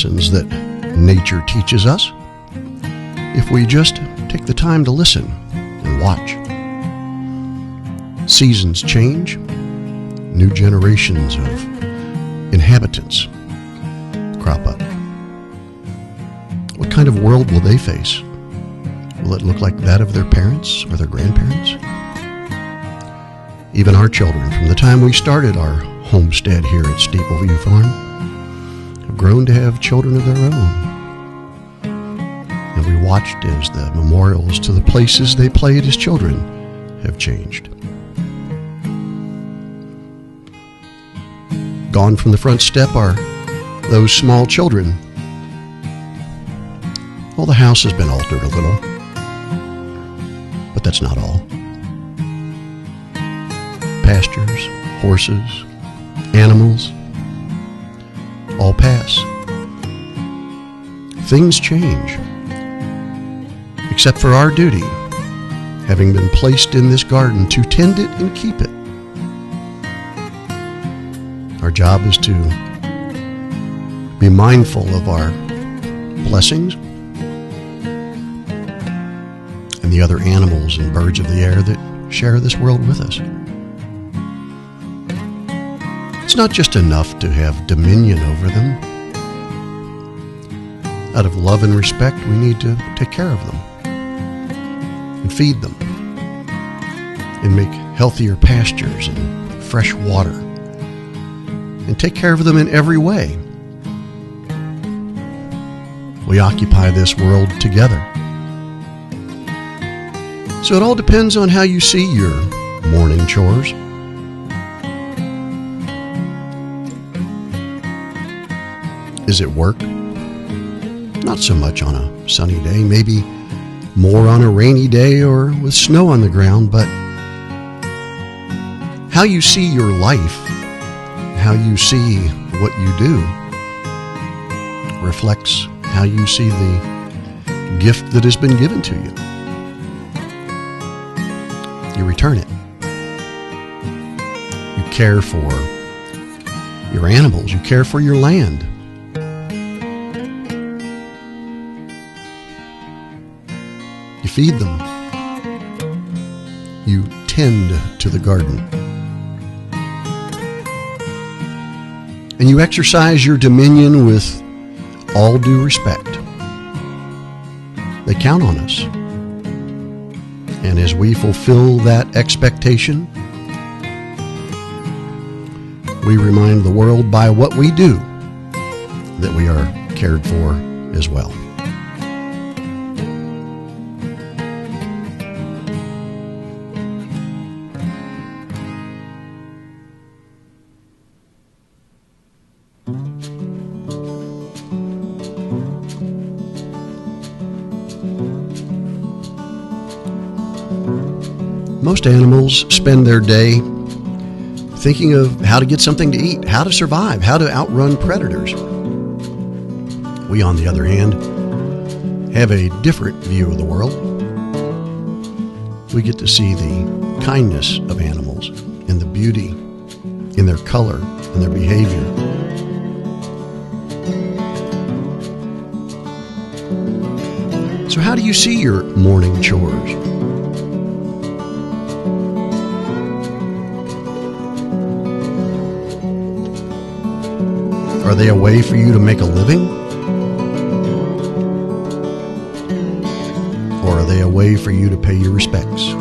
lessons that nature teaches us if we just take the time to listen and watch. Seasons change, new generations of inhabitants crop up. What kind of world will they face? Will it look like that of their parents or their grandparents? Even our children, from the time we started our homestead here at Steepleview Farm, have grown to have children of their own. And we watched as the memorials to the places they played as children have changed. Gone from the front step are those small children. Well, the house has been altered a little, but that's not all. Pastures, horses, animals, all pass. Things change, except for our duty, having been placed in this garden to tend it and keep it. Our job is to be mindful of our blessings and the other animals and birds of the air that share this world with us. It's not just enough to have dominion over them. Out of love and respect, we need to take care of them and feed them and make healthier pastures and fresh water and take care of them in every way. We occupy this world together. So it all depends on how you see your morning chores. Is it work? Not so much on a sunny day, maybe more on a rainy day or with snow on the ground, but how you see your life, how you see what you do, reflects how you see the gift that has been given to you. You return it. You care for your animals. You care for your land. You feed them. You tend to the garden. And you exercise your dominion with all due respect. They count on us. And as we fulfill that expectation, we remind the world by what we do that we are cared for as well. Most animals spend their day thinking of how to get something to eat, how to survive, how to outrun predators. We, on the other hand, have a different view of the world. We get to see the kindness of animals and the beauty in their color and their behavior. So how do you see your morning chores? Are they a way for you to make a living? Or are they a way for you to pay your respects?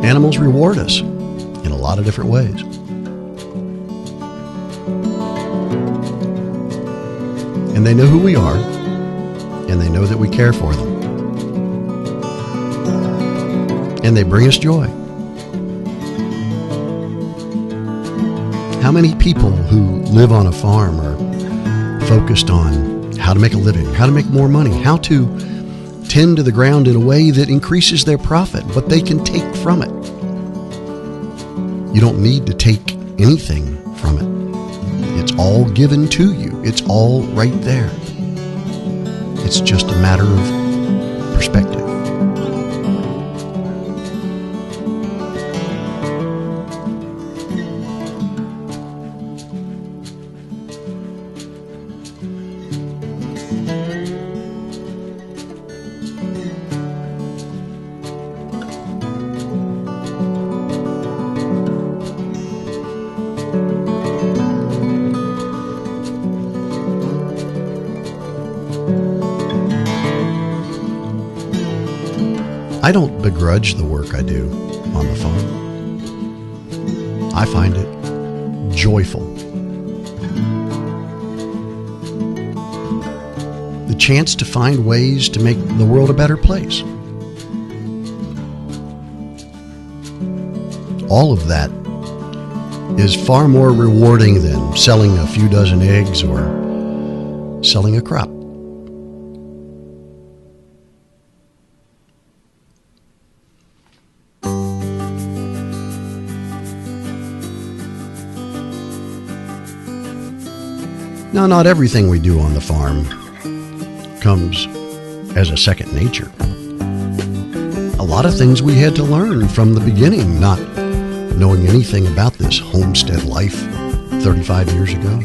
Animals reward us in a lot of different ways. And they know who we are, and they know that we care for them. And they bring us joy. How many people who live on a farm are focused on how to make a living, how to make more money, how to tend to the ground in a way that increases their profit, what they can take from it? You don't need to take anything from it. It's all given to you. It's all right there. It's just a matter of perspective. I don't begrudge the work I do on the farm. I find it joyful. The chance to find ways to make the world a better place. All of that is far more rewarding than selling a few dozen eggs or selling a crop. Now, not everything we do on the farm comes as a second nature. A lot of things we had to learn from the beginning, not knowing anything about this homestead life 35 years ago.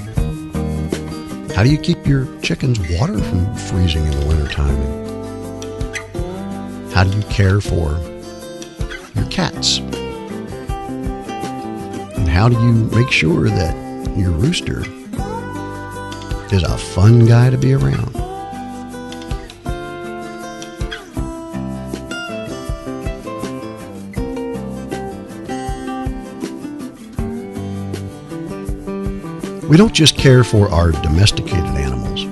How do you keep your chickens' water from freezing in the wintertime? How do you care for your cats? And how do you make sure that your rooster is a fun guy to be around? We don't just care for our domesticated animals.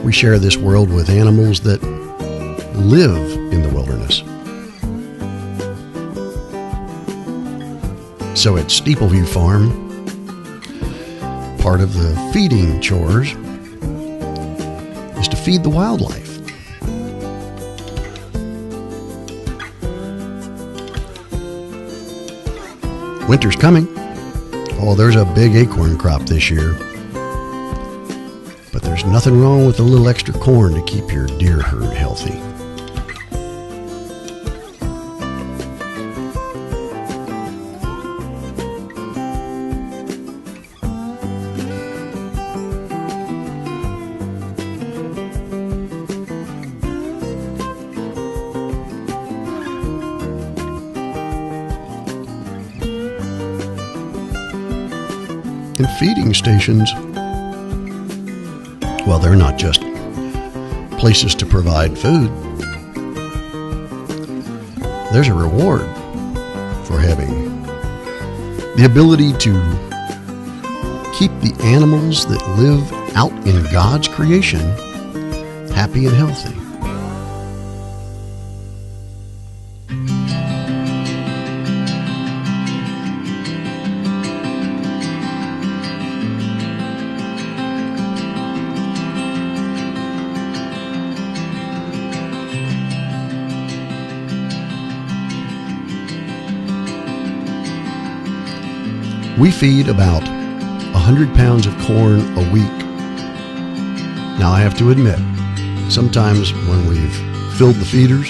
We share this world with animals that live in the wilderness. So at Steepleview Farm, part of the feeding chores is to feed the wildlife. Winter's coming. Oh, there's a big acorn crop this year. But there's nothing wrong with a little extra corn to keep your deer herd healthy. And feeding stations, well, they're not just places to provide food. There's a reward for having the ability to keep the animals that live out in God's creation happy and healthy. We feed about 100 pounds of corn a week. Now, I have to admit, sometimes when we've filled the feeders,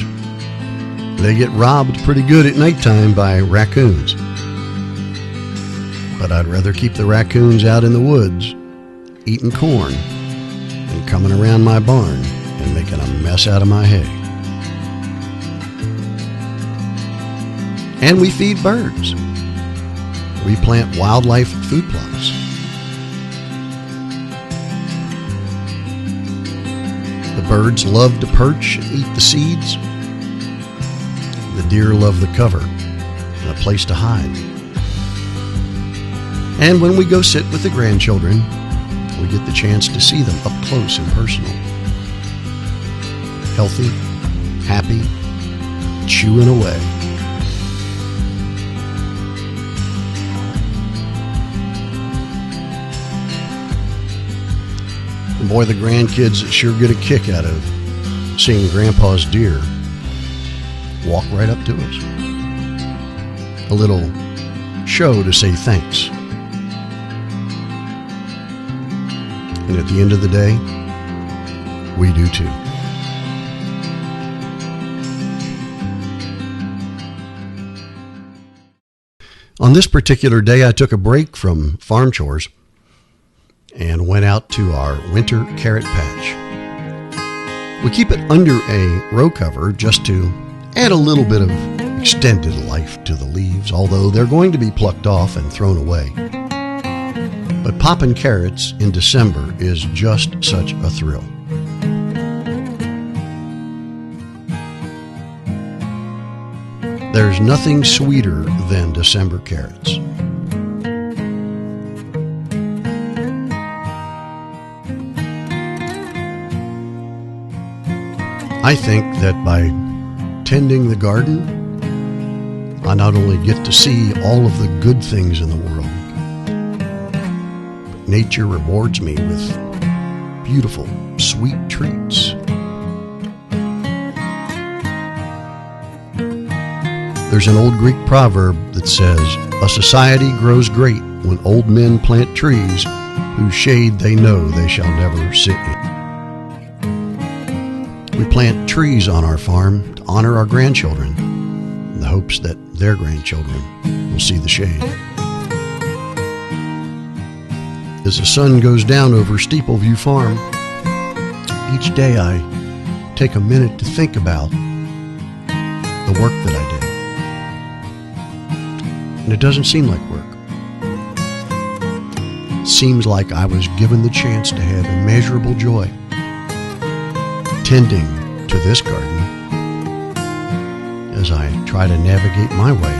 they get robbed pretty good at nighttime by raccoons. But I'd rather keep the raccoons out in the woods eating corn than coming around my barn and making a mess out of my hay. And we feed birds. We plant wildlife food plots. The birds love to perch and eat the seeds. The deer love the cover and a place to hide. And when we go sit with the grandchildren, we get the chance to see them up close and personal. Healthy, happy, chewing away. And boy, the grandkids sure get a kick out of seeing Grandpa's deer walk right up to us. A little show to say thanks. And at the end of the day, we do too. On this particular day, I took a break from farm chores and went out to our winter carrot patch. We keep it under a row cover just to add a little bit of extended life to the leaves, although they're going to be plucked off and thrown away. But popping carrots in December is just such a thrill. There's nothing sweeter than December carrots. I think that by tending the garden, I not only get to see all of the good things in the world, but nature rewards me with beautiful, sweet treats. There's an old Greek proverb that says, "A society grows great when old men plant trees whose shade they know they shall never sit in." We plant trees on our farm to honor our grandchildren in the hopes that their grandchildren will see the shade. As the sun goes down over Steepleview Farm, each day I take a minute to think about the work that I did. And it doesn't seem like work. It seems like I was given the chance to have immeasurable joy tending to this garden as I try to navigate my way